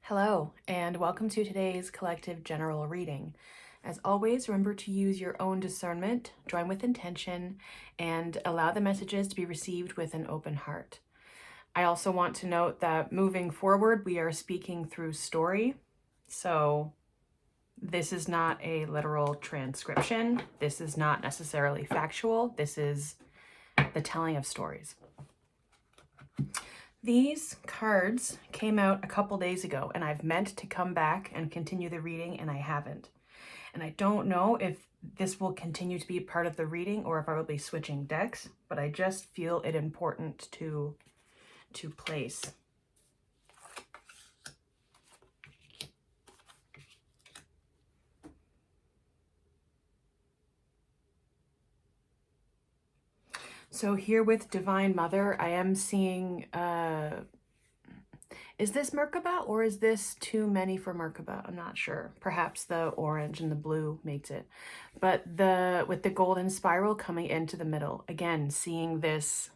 Hello, and welcome to today's collective general reading. As always, remember to use your own discernment, join with intention, and allow the messages to be received with an open heart. I also want to note that moving forward, we are speaking through story. So this is not a literal transcription. This is not necessarily factual. This is the telling of stories. These cards came out a couple days ago, and I've meant to come back and continue the reading, and I haven't. And I don't know if this will continue to be part of the reading or if I will be switching decks, but I just feel it important to place. So here with Divine Mother, I am seeing, is this Merkaba or is this too many for Merkaba? I'm not sure. Perhaps the orange and the blue makes it. But with the golden spiral coming into the middle, again, seeing this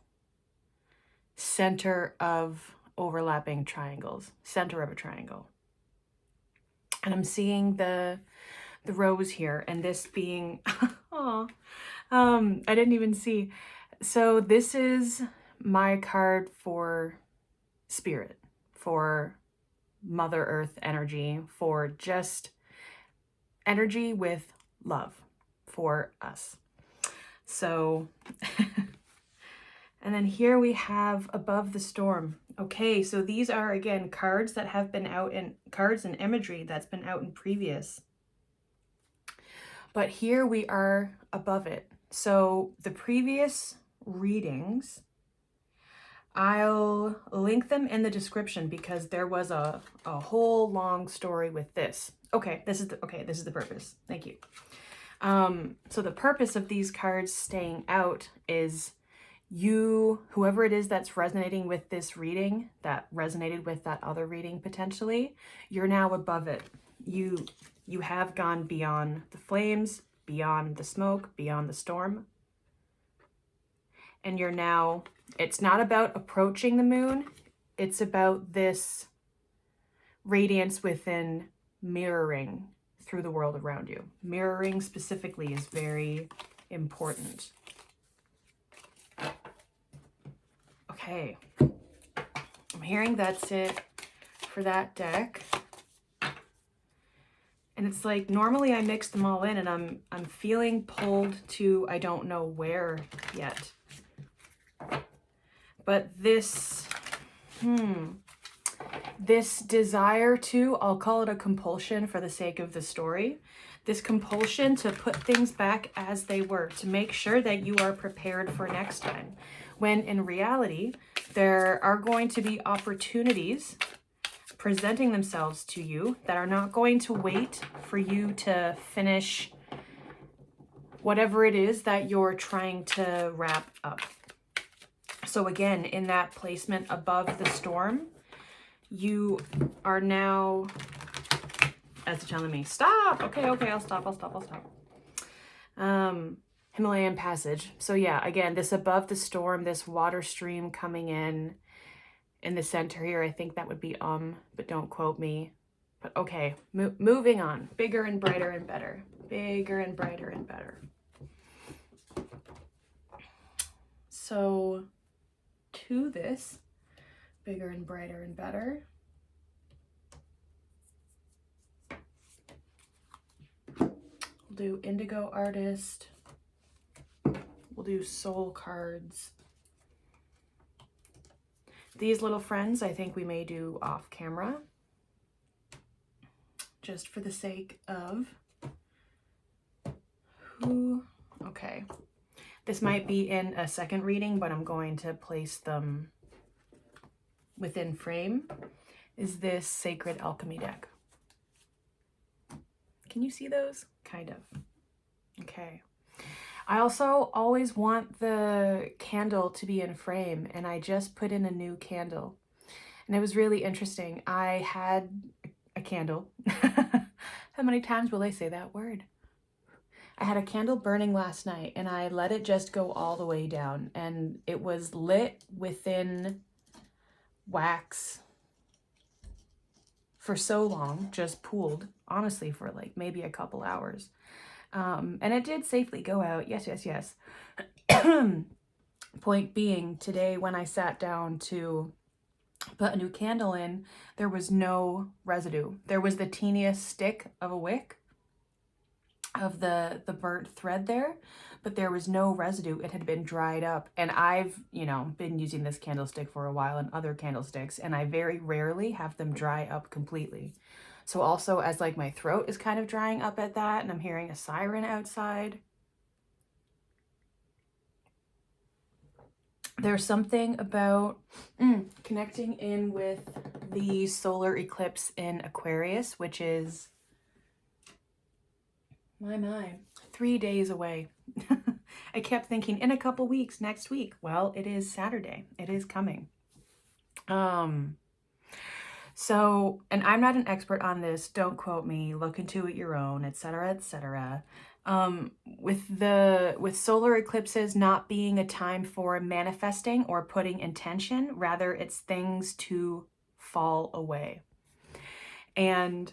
center of overlapping triangles, center of a triangle. And I'm seeing the rose here, and this being, I didn't even see. So this is my card for spirit, for Mother Earth energy, for just energy with love for us. So, and then here we have Above the Storm. Okay, so these are, again, cards that have been out in, cards and imagery that's been out in previous. But here we are above it. So the previous readings, I'll link them in the description because there was a whole long story with this. Okay, this is the purpose. Thank you. So the purpose of these cards staying out is whoever it is that's resonating with this reading, that resonated with that other reading potentially, you're now above it. You have gone beyond the flames, beyond the smoke, beyond the storm. And you're now, it's not about approaching the moon, it's about this radiance within mirroring through the world around you. Mirroring specifically is very important. Okay, I'm hearing that's it for that deck. And it's like, normally I mix them all in and I'm feeling pulled to, I don't know where yet. But this desire to, I'll call it a compulsion for the sake of the story, this compulsion to put things back as they were, to make sure that you are prepared for next time. When in reality, there are going to be opportunities presenting themselves to you that are not going to wait for you to finish whatever it is that you're trying to wrap up. So again, in that placement above the storm, you are now, as it's telling me, stop. Okay, I'll stop. Himalayan passage. So yeah, again, this above the storm, this water stream coming in the center here, I think that would be but don't quote me. But okay, moving on. Bigger and brighter and better. Bigger and brighter and better. So to this, bigger and brighter and better, we'll do Indigo Artist. We'll do Soul cards. These little friends, I think we may do off camera, just for the sake of who. Okay, this might be in a second reading, but I'm going to place them within frame. Is this Sacred Alchemy deck? Can you see those? Kind of. Okay. I also always want the candle to be in frame, and I just put in a new candle. And it was really interesting. I had a candle. How many times will I say that word? I had a candle burning last night, and I let it just go all the way down, and it was lit within wax for so long, just pooled, honestly, for like maybe a couple hours. And it did safely go out. Yes, yes, yes. Point being, today when I sat down to put a new candle in, there was no residue. There was the teeniest stick of a wick of the burnt thread there, but there was no residue. It had been dried up. And I've, you know, been using this candlestick for a while and other candlesticks, and I very rarely have them dry up completely. So also, as like my throat is kind of drying up at that, and I'm hearing a siren outside, there's something about connecting in with the solar eclipse in Aquarius, which is, my, 3 days away. I kept thinking in a couple weeks, next week. Well, it is Saturday. It is coming. So, and I'm not an expert on this. Don't quote me. Look into it your own, etc., etc. With solar eclipses not being a time for manifesting or putting intention, rather it's things to fall away. And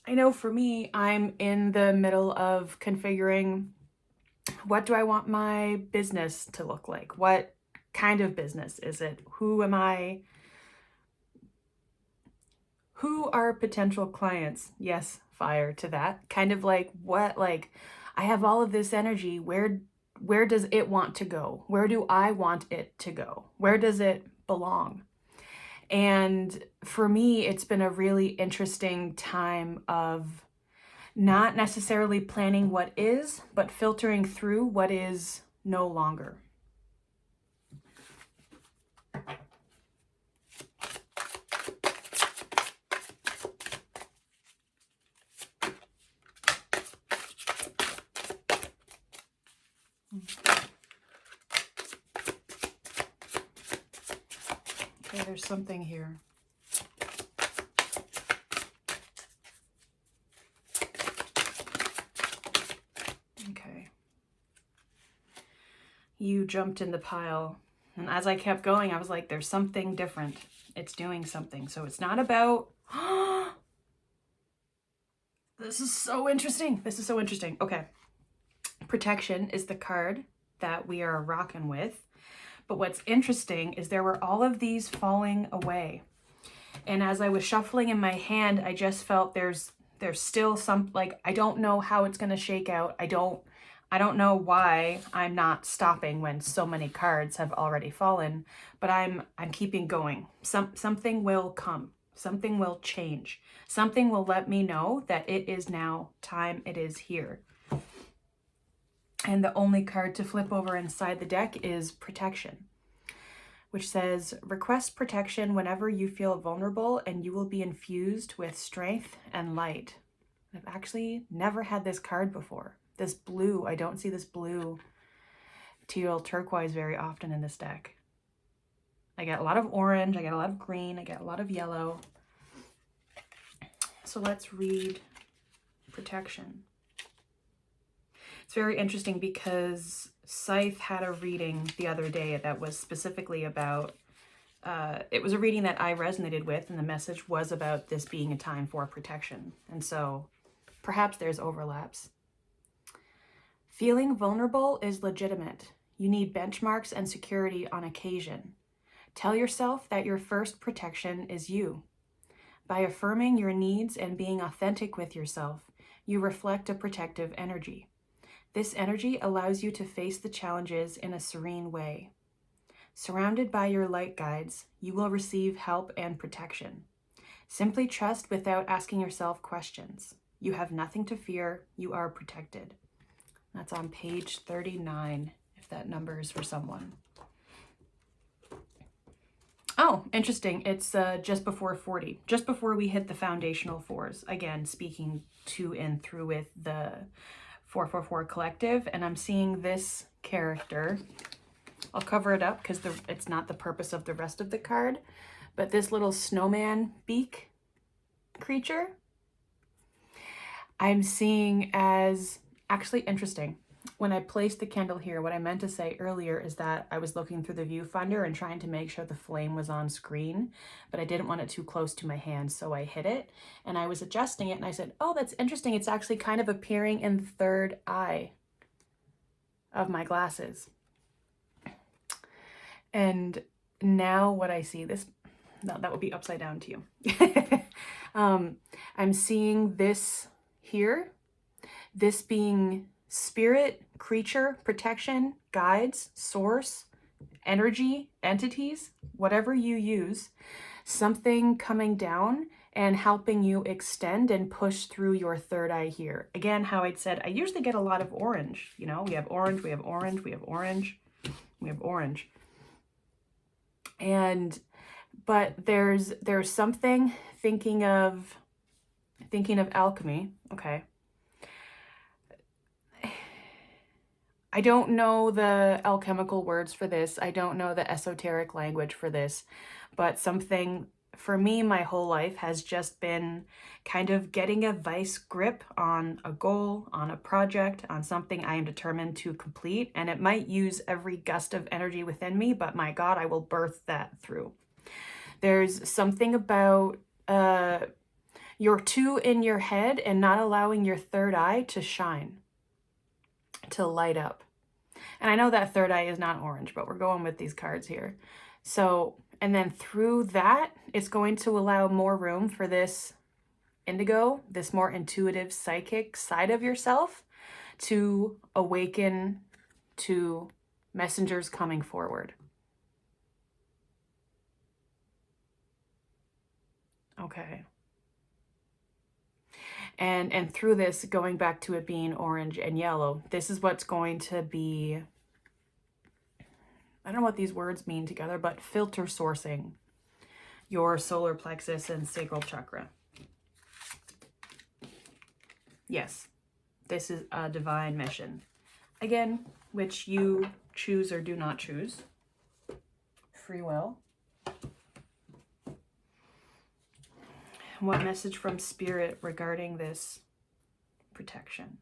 I know for me, I'm in the middle of configuring, what do I want my business to look like? What kind of business is it? Who am I? Who are potential clients? Yes, fire to that. Kind of like, what, like, I have all of this energy. Where does it want to go? Where do I want it to go? Where does it belong? And for me, it's been a really interesting time of not necessarily planning what is, but filtering through what is no longer. Okay, there's something here. Okay. You jumped in the pile. And as I kept going, I was like, there's something different. It's doing something. So it's not about, this is so interesting. This is so interesting. Okay. Protection is the card that we are rocking with. But what's interesting is there were all of these falling away. And as I was shuffling in my hand, I just felt there's still some, like, I don't know how it's going to shake out. I don't know why I'm not stopping when so many cards have already fallen, but I'm keeping going. Something will come. Something will change. Something will let me know that it is now time. It is here. And the only card to flip over inside the deck is protection, which says, request protection whenever you feel vulnerable and you will be infused with strength and light. I've actually never had this card before. This blue, I don't see this blue, teal, turquoise very often in this deck. I get a lot of orange, I get a lot of green, I get a lot of yellow. So let's read protection. It's very interesting because Scythe had a reading the other day that was specifically about, it was a reading that I resonated with, and the message was about this being a time for protection. And so perhaps there's overlaps. Feeling vulnerable is legitimate. You need benchmarks and security on occasion. Tell yourself that your first protection is you. By affirming your needs and being authentic with yourself, you reflect a protective energy. This energy allows you to face the challenges in a serene way. Surrounded by your light guides, you will receive help and protection. Simply trust without asking yourself questions. You have nothing to fear. You are protected. That's on page 39, if that number is for someone. Oh, interesting. It's just before 40, just before we hit the foundational fours. Again, speaking to and through with the 444 collective, and I'm seeing this character. I'll cover it up because it's not the purpose of the rest of the card, but this little snowman beak creature I'm seeing as actually interesting. when I placed the candle here, what I meant to say earlier is that I was looking through the viewfinder and trying to make sure the flame was on screen, but I didn't want it too close to my hand, so I hid it. And I was adjusting it and I said, oh, that's interesting. It's actually kind of appearing in the third eye of my glasses. And now what I see, this, no, that would be upside down to you. I'm seeing this here, this being spirit, creature, protection, guides, source, energy, entities, whatever you use, something coming down and helping you extend and push through your third eye here. Again, how I'd said, I usually get a lot of orange. You know, we have orange, we have orange, we have orange, we have orange. But there's something thinking of alchemy. Okay. I don't know the alchemical words for this. I don't know the esoteric language for this, but something for me, my whole life has just been kind of getting a vice grip on a goal, on a project, on something I am determined to complete. And it might use every gust of energy within me, but my God, I will birth that through. There's something about your two in your head and not allowing your third eye to shine, to light up. And I know that third eye is not orange, but we're going with these cards here. So, and then through that, it's going to allow more room for this indigo, this more intuitive, psychic side of yourself to awaken to messengers coming forward. Okay. And through this, going back to it being orange and yellow, this is what's going to be, I don't know what these words mean together, but filter sourcing your solar plexus and sacral chakra. Yes, this is a divine mission. Again, which you choose or do not choose. Free will. What message from Spirit regarding this protection?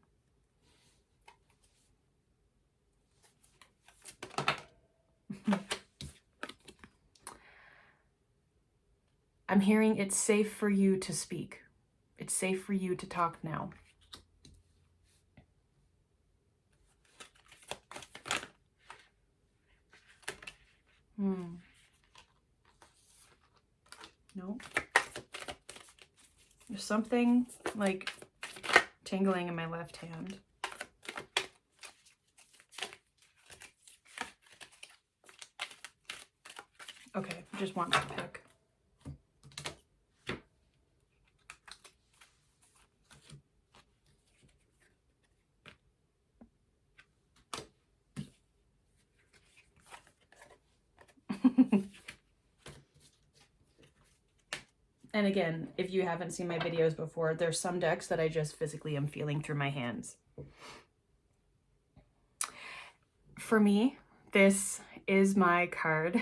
I'm hearing it's safe for you to speak. It's safe for you to talk now. No. There's something like tingling in my left hand. Okay, just want to pick. And again, if you haven't seen my videos before, there's some decks that I just physically am feeling through my hands. For me, this is my card.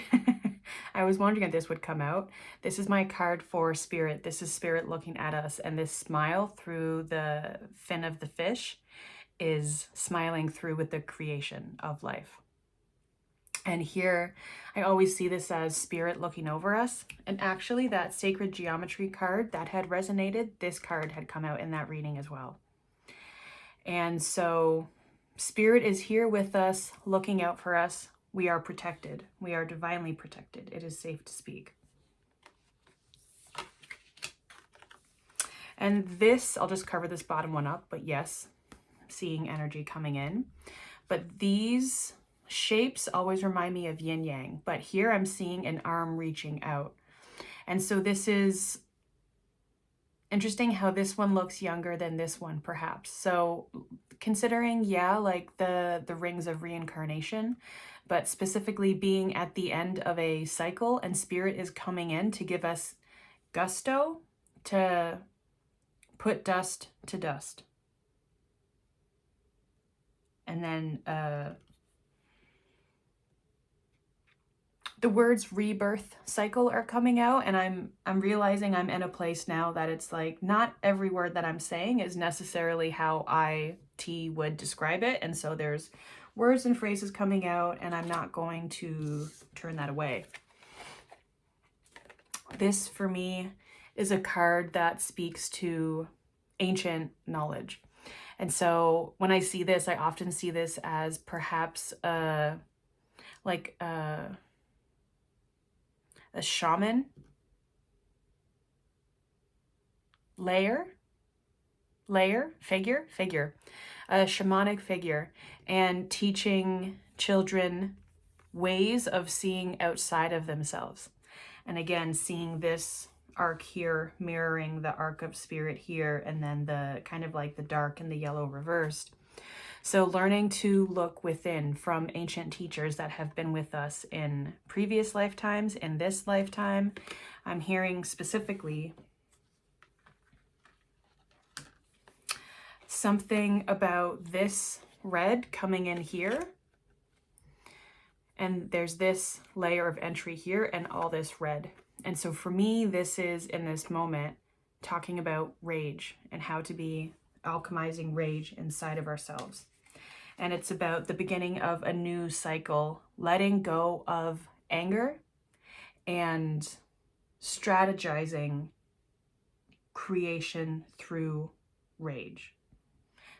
I was wondering if this would come out. This is my card for Spirit. This is Spirit looking at us, and this smile through the fin of the fish is smiling through with the creation of life. And here, I always see this as Spirit looking over us. And actually, that Sacred Geometry card that had resonated, this card had come out in that reading as well. And so, Spirit is here with us, looking out for us. We are protected. We are divinely protected. It is safe to speak. And this, I'll just cover this bottom one up, but yes, seeing energy coming in. But these shapes always remind me of yin yang, but here I'm seeing an arm reaching out. And so this is interesting how this one looks younger than this one, perhaps. So considering, yeah, like the rings of reincarnation, but specifically being at the end of a cycle, and Spirit is coming in to give us gusto to put dust to dust. And then the words rebirth cycle are coming out, and I'm realizing I'm in a place now that it's like not every word that I'm saying is necessarily how I would describe it. And so there's words and phrases coming out, and I'm not going to turn that away. This, for me, is a card that speaks to ancient knowledge. And so when I see this, I often see this as perhaps a shaman figure, a shamanic figure, and teaching children ways of seeing outside of themselves. And again, seeing this arc here mirroring the arc of spirit here, and then the kind of like the dark and the yellow reversed. So learning to look within from ancient teachers that have been with us in previous lifetimes, in this lifetime. I'm hearing specifically something about this red coming in here. And there's this layer of entry here and all this red. And so for me, this is, in this moment, talking about rage and how to be alchemizing rage inside of ourselves. And it's about the beginning of a new cycle, letting go of anger and strategizing creation through rage.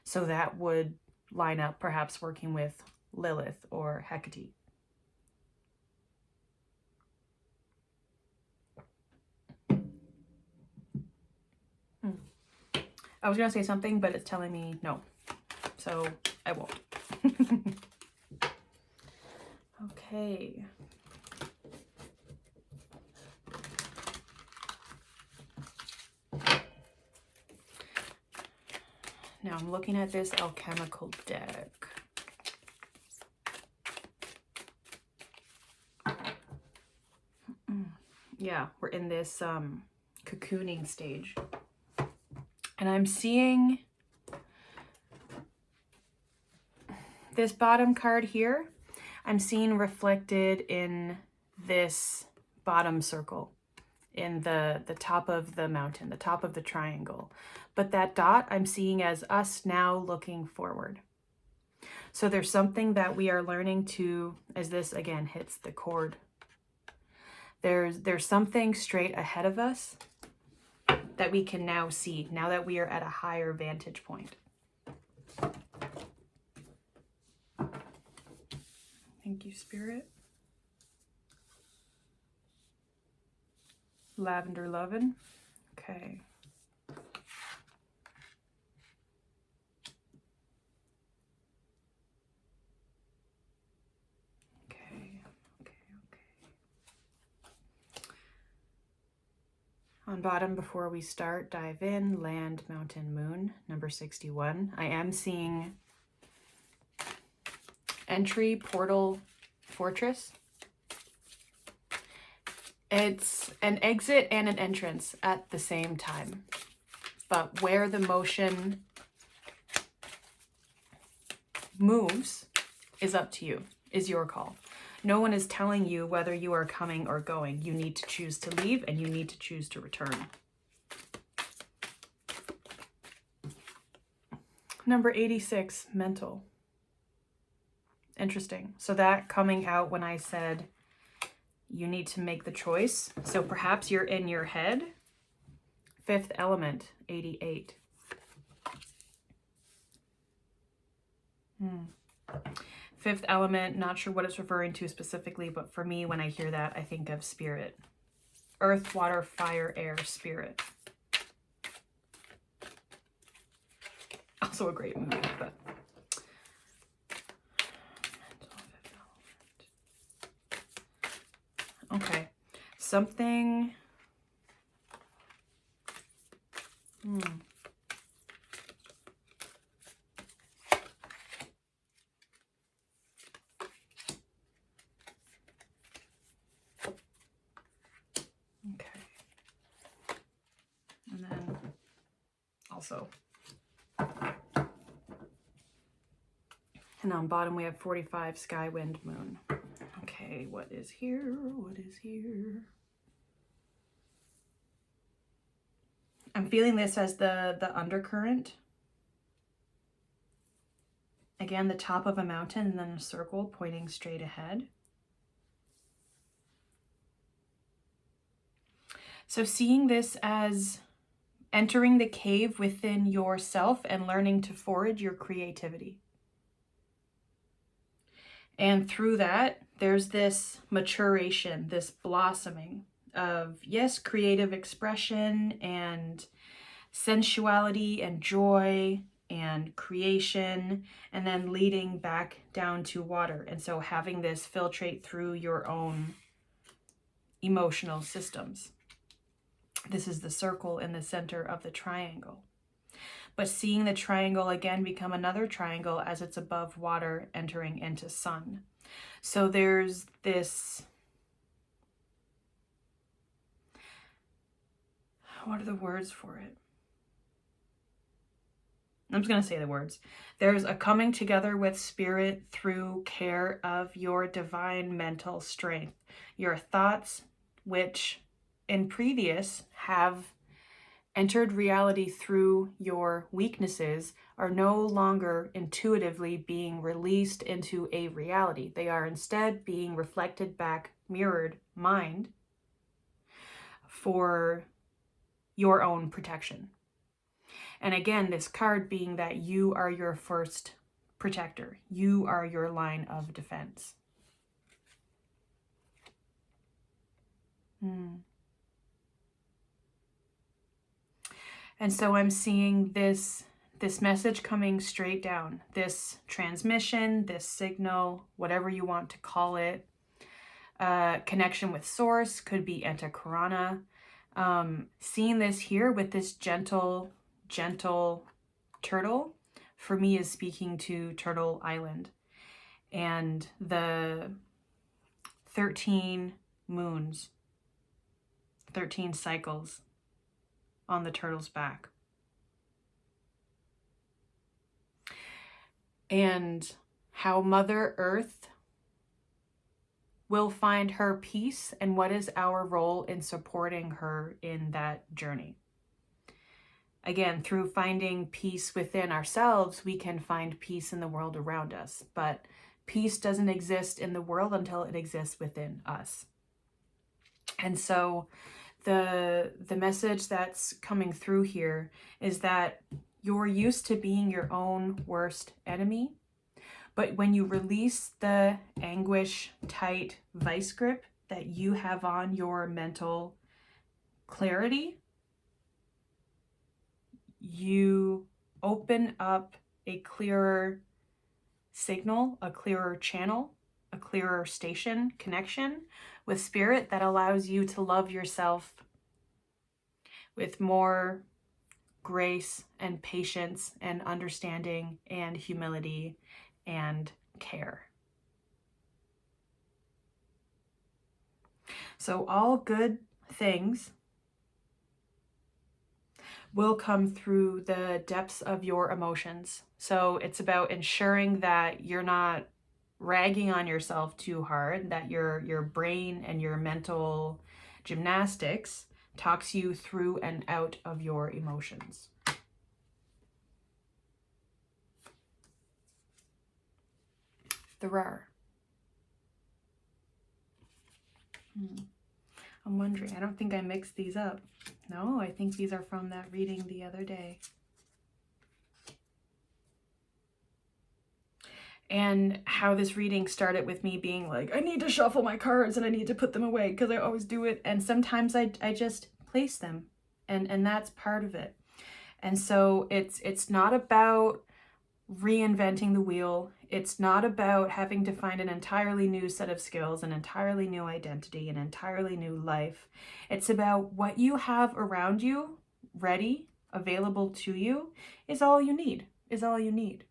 So that would line up perhaps working with Lilith or Hecate. I was going to say something, but it's telling me no. So I won't. Okay. Now I'm looking at this alchemical deck. Yeah, we're in this cocooning stage. And I'm seeing this bottom card here. I'm seeing reflected in this bottom circle, in the top of the mountain, the top of the triangle. But that dot I'm seeing as us now looking forward. So there's something that we are learning to, as this again hits the chord. There's something straight ahead of us that we can now see, now that we are at a higher vantage point. Thank you, Spirit. Lavender Lovin'. Okay. On bottom, before we start, dive in, land, mountain, moon, number 61. I am seeing entry, portal, fortress. It's an exit and an entrance at the same time. But where the motion moves is up to you, is your call. No one is telling you whether you are coming or going. You need to choose to leave and you need to choose to return. Number 86, mental. Interesting. So that coming out when I said you need to make the choice. So perhaps you're in your head. Fifth element, 88. Fifth element, not sure what it's referring to specifically, but for me, when I hear that, I think of spirit. Earth, water, fire, air, spirit. Also a great movie, but... Okay, something... Okay. And then also... And on bottom we have 45, sky, wind, moon. Okay, what is here? What is here? I'm feeling this as the undercurrent. Again, the top of a mountain and then a circle pointing straight ahead. So seeing this as entering the cave within yourself and learning to forage your creativity. And through that, there's this maturation, this blossoming of, yes, creative expression and sensuality and joy and creation, and then leading back down to water. And so having this filtrate through your own emotional systems. This is the circle in the center of the triangle. But seeing the triangle again become another triangle as it's above water entering into sun. So there's this, what are the words for it? I'm just going to say the words. There's a coming together with spirit through care of your divine mental strength. Your thoughts, which in previous have entered reality through your weaknesses, are no longer intuitively being released into a reality. They are instead being reflected back, mirrored mind for your own protection. And again, this card being that you are your first protector. You are your line of defense. And so I'm seeing this message coming straight down, this transmission, this signal, whatever you want to call it. Connection with source, could be Antakarana. Seeing this here with this gentle turtle, for me is speaking to Turtle Island and the 13 moons, 13 cycles on the turtle's back. And how Mother Earth will find her peace and what is our role in supporting her in that journey. Again, through finding peace within ourselves, we can find peace in the world around us. But peace doesn't exist in the world until it exists within us. And so the message that's coming through here is that you're used to being your own worst enemy. But when you release the anguish, tight vice grip that you have on your mental clarity, you open up a clearer signal, a clearer channel, a clearer station connection with spirit that allows you to love yourself with more grace and patience and understanding and humility and care. So all good things will come through the depths of your emotions. So it's about ensuring that you're not ragging on yourself too hard, that your brain and your mental gymnastics talks you through and out of your emotions. The rare. I'm wondering, I don't think I mixed these up. No, I think these are from that reading the other day. And how this reading started with me being like, I need to shuffle my cards and I need to put them away because I always do it. And sometimes I just place them, and that's part of it. And so it's not about reinventing the wheel. It's not about having to find an entirely new set of skills, an entirely new identity, an entirely new life. It's about what you have around you, ready, available to you, is all you need, is all you need.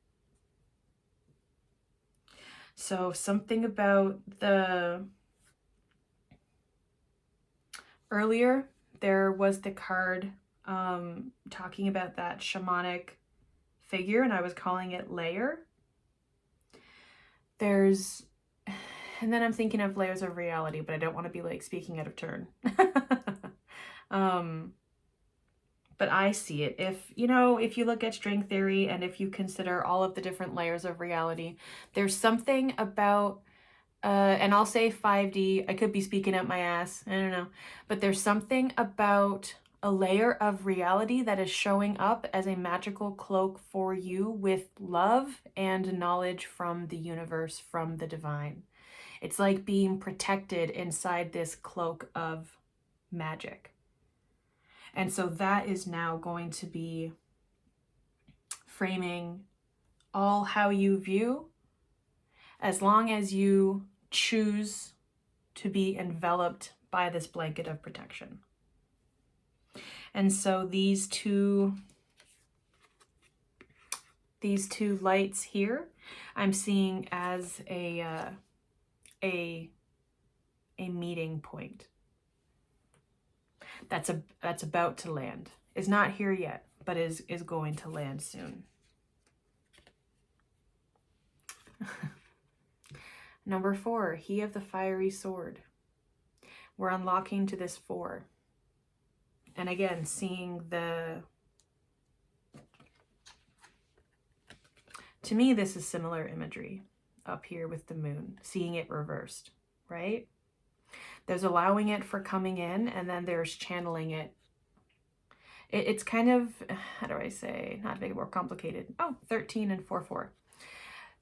So something about the earlier, there was the card talking about that shamanic figure, and I was calling it layer. There's, and then I'm thinking of layers of reality, but I don't want to be like speaking out of turn. But but I see it. If, you know, if you look at string theory and if you consider all of the different layers of reality, there's something about, and I'll say 5D, I could be speaking out my ass, I don't know, but there's something about a layer of reality that is showing up as a magical cloak for you with love and knowledge from the universe, from the divine. It's like being protected inside this cloak of magic. And so that is now going to be framing all how you view, as long as you choose to be enveloped by this blanket of protection. And so these two lights here, I'm seeing as a meeting point. That's about to land. Is not here yet, but is going to land soon. Number 4, He of the Fiery Sword. We're unlocking to this 4. And again, seeing to me, this is similar imagery up here with the moon, seeing it reversed, right? There's allowing it for coming in, and then there's channeling it. It's kind of, how do I say, not to make it more complicated. Oh, 13 and 4-4.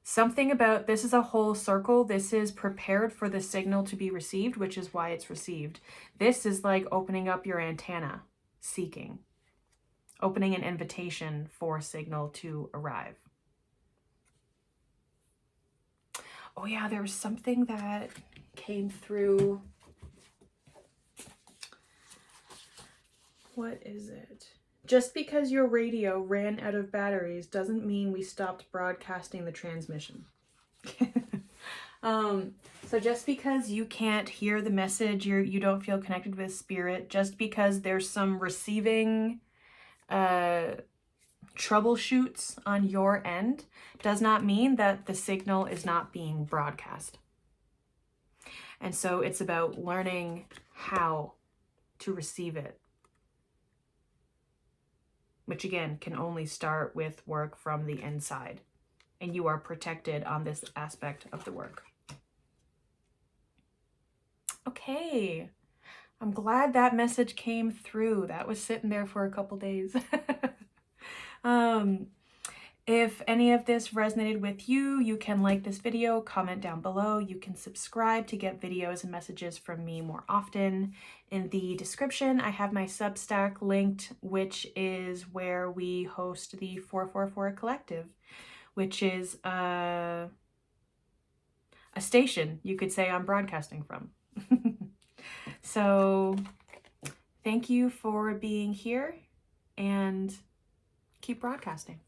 Something about, this is a whole circle. This is prepared for the signal to be received, which is why it's received. This is like opening up your antenna, seeking, opening an invitation for signal to arrive. Oh yeah, there was something that came through. What is it? Just because your radio ran out of batteries doesn't mean we stopped broadcasting the transmission. So just because you can't hear the message, you don't feel connected with spirit, just because there's some receiving troubleshoots on your end, does not mean that the signal is not being broadcast. And so it's about learning how to receive it, which again can only start with work from the inside, and you are protected on this aspect of the work. Okay, I'm glad that message came through. That was sitting there for a couple days. If any of this resonated with you, you can like this video, comment down below. You can subscribe to get videos and messages from me more often. In the description, I have my Substack linked, which is where we host the 444 Collective, which is a station, you could say, I'm broadcasting from. So thank you for being here, and keep broadcasting.